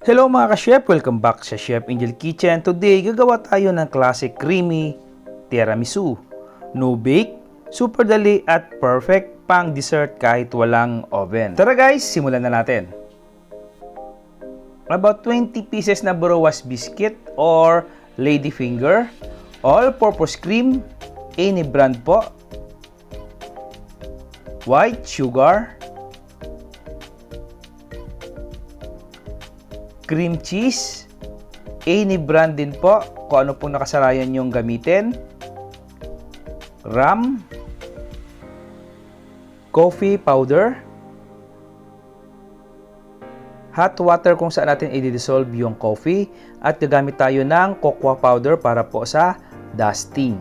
Hello mga ka-chef! Welcome back sa Chef Angel Kitchen. Today, gagawa tayo ng classic creamy tiramisu. No bake, super dali at perfect pang dessert kahit walang oven. Tara guys, simulan na natin. About 20 pieces na brioche biscuit or ladyfinger, all-purpose cream, any brand po, white sugar, cream cheese, any brand din po, kung ano pong nakasanayan nyong gamitin, rum, coffee powder, hot water kung saan natin i-dissolve yung coffee, at gagamit tayo ng cocoa powder para po sa dusting.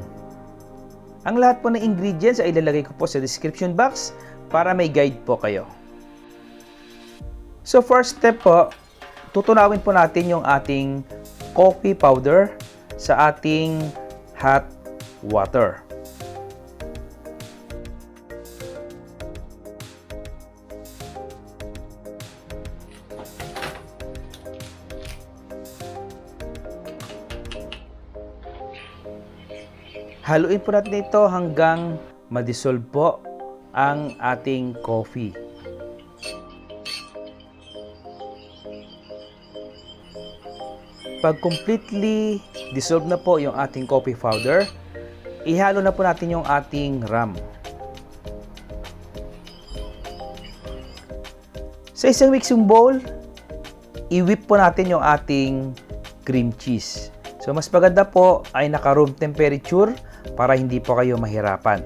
Ang lahat po ng ingredients ay ilalagay ko po sa description box para may guide po kayo. So first step po, tutunawin po natin yung ating coffee powder sa ating hot water. Haluin po natin ito hanggang ma-dissolve po ang ating coffee. Pag completely dissolve na po yung ating coffee powder, ihalo na po natin yung ating rum. Sa isang mixing bowl, i-whip po natin yung ating cream cheese. So mas maganda po ay naka-room temperature para hindi po kayo mahirapan.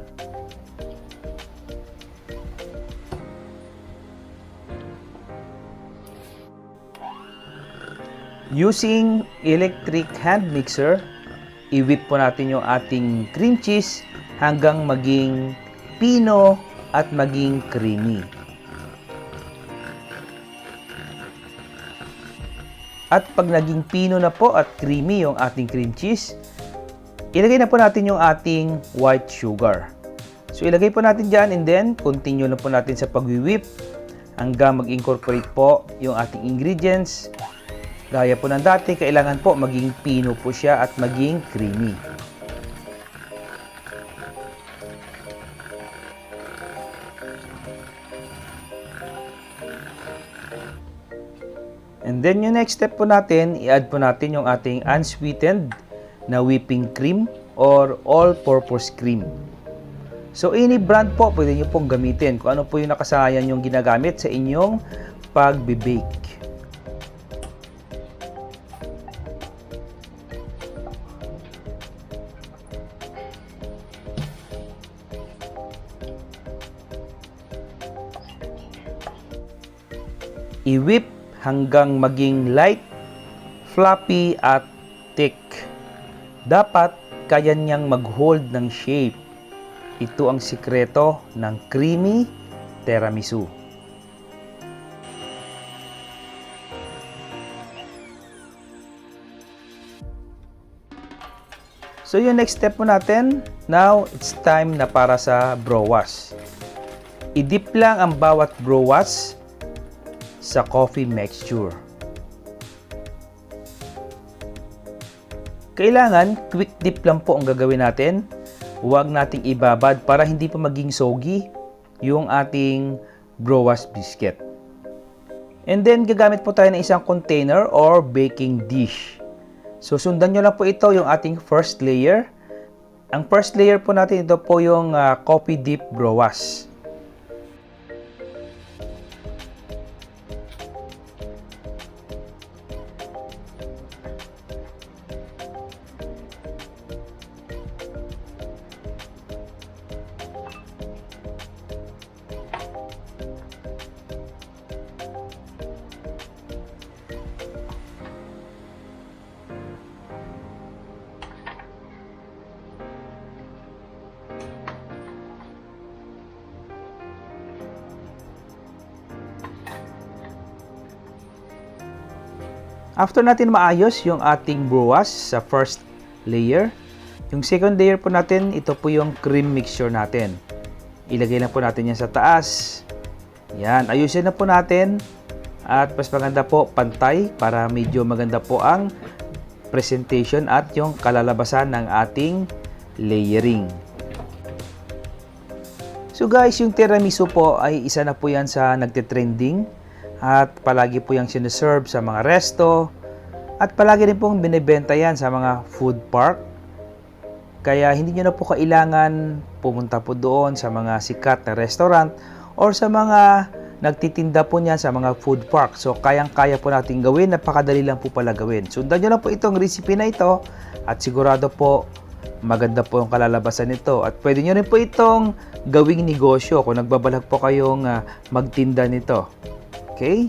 Using electric hand mixer, i-whip po natin yung ating cream cheese hanggang maging pino at maging creamy. At pag naging pino na po at creamy yung ating cream cheese, ilagay na po natin yung ating white sugar. So ilagay po natin dyan and then continue na po natin sa pag-whip hanggang mag-incorporate po yung ating ingredients. Gaya po ng dati, kailangan po maging pino po siya at maging creamy. And then yung next step po natin, i-add po natin yung ating unsweetened na whipping cream or all-purpose cream. So any brand po pwede nyo pong gamitin kung ano po yung nakasanayan yung ginagamit sa inyong pag-bake. I-whip hanggang maging light, fluffy at thick. Dapat kaya niyang mag-hold ng shape. Ito ang sikreto ng creamy tiramisu. So yung next step po natin, now it's time na para sa brioche. I-dip lang ang bawat brioche sa coffee mixture. Kailangan quick dip lang po ang gagawin natin. Huwag nating ibabad para hindi pa maging soggy yung ating brioche biscuit. And then gagamit po tayo ng isang container or baking dish. So sundan nyo lang po ito yung ating first layer. Ang first layer po natin ito po yung coffee dip brioche. After natin maayos yung ating bruwas sa first layer, yung second layer po natin, ito po yung cream mixture natin. Ilagay lang po natin yan sa taas. Yan, ayusin na po natin. At mas maganda po, pantay, para medyo maganda po ang presentation at yung kalalabasan ng ating layering. So guys, yung tiramisu po ay isa na po yan sa nagtitrending at palagi po yung sineserve sa mga resto at palagi rin pong binibenta yan sa mga food park. Kaya hindi nyo na po kailangan pumunta po doon sa mga sikat na restaurant or sa mga nagtitinda po niyan sa mga food park. So kayang-kaya po natin gawin, napakadali lang po pala gawin. Sundan nyo na po itong recipe na ito at sigurado po maganda po yung kalalabasan nito. At pwede nyo rin po itong gawing negosyo kung nagbabalak po kayong magtinda nito. Okay?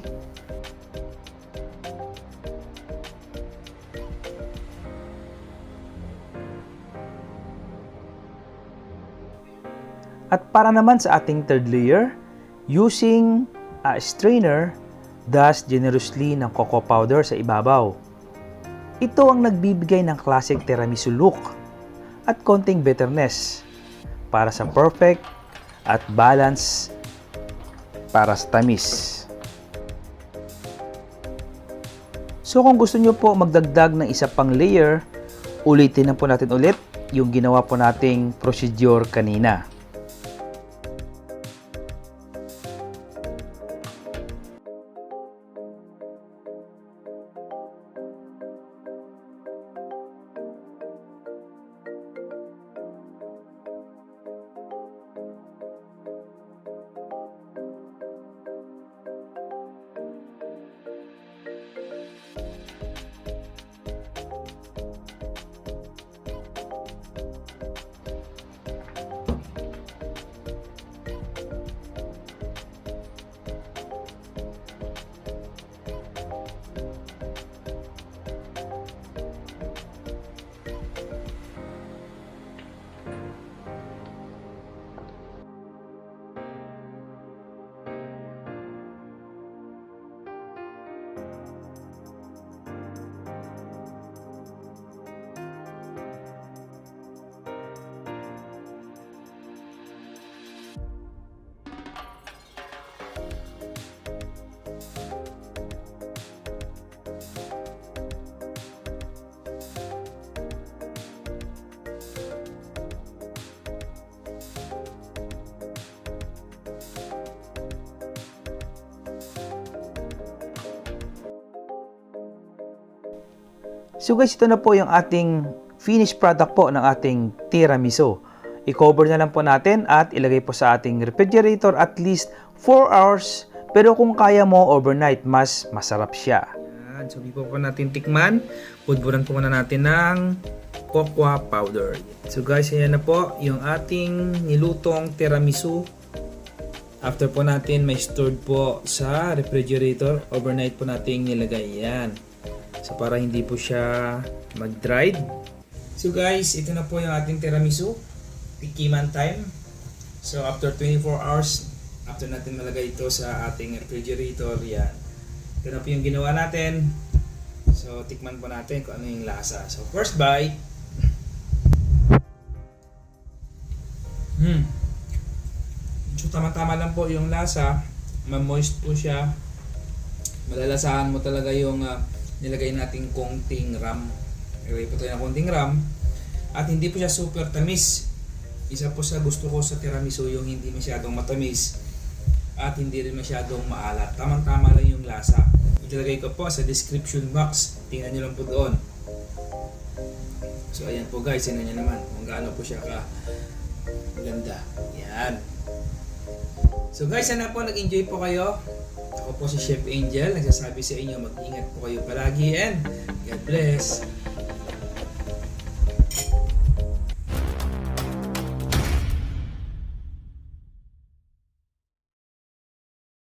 At para naman sa ating third layer, using a strainer, dust generously ng cocoa powder sa ibabaw. Ito ang nagbibigay ng classic tiramisu look at konting bitterness para sa perfect at balance para sa tamis. So kung gusto nyo po magdagdag ng isa pang layer, ulitin na po natin ulit yung ginawa po nating procedure kanina. So guys, ito na po yung ating finished product po ng ating tiramisu. I-cover na lang po natin at ilagay po sa ating refrigerator at least 4 hours. Pero kung kaya mo overnight, mas masarap siya. Yan, so before po natin tikman, pudburan po muna natin ng cocoa powder. So guys, ayan na po yung ating nilutong tiramisu. After po natin may stored po sa refrigerator, overnight po natin nilagay yan. So para hindi po siya mag-dried. So guys, ito na po yung ating tiramisu. Tikiman time. So after 24 hours, after natin malagay ito sa ating refrigerator, yan. Ito na po yung ginawa natin. So tikman po natin kung ano yung lasa. So first bite. So tama-tama lang po yung lasa. Ma-moist po siya. Malalasahan mo talaga yung nilagay nating konting ram. Nilagay po tayo ng konting ram. At hindi po siya super tamis. Isa po sa gusto ko sa tiramisu yung hindi masyadong matamis. At hindi rin masyadong maalat. Tamang-tama lang yung lasa. Ilalagay ko po sa description box. Tingnan nyo lang po doon. So ayan po guys. Tingnan nyo naman kung gaano po siya ganda. Yan. So guys, sana po nag-enjoy po kayo. Ako po si Chef Angel, nagsasabi sa inyo mag-ingat po kayo palagi and God bless.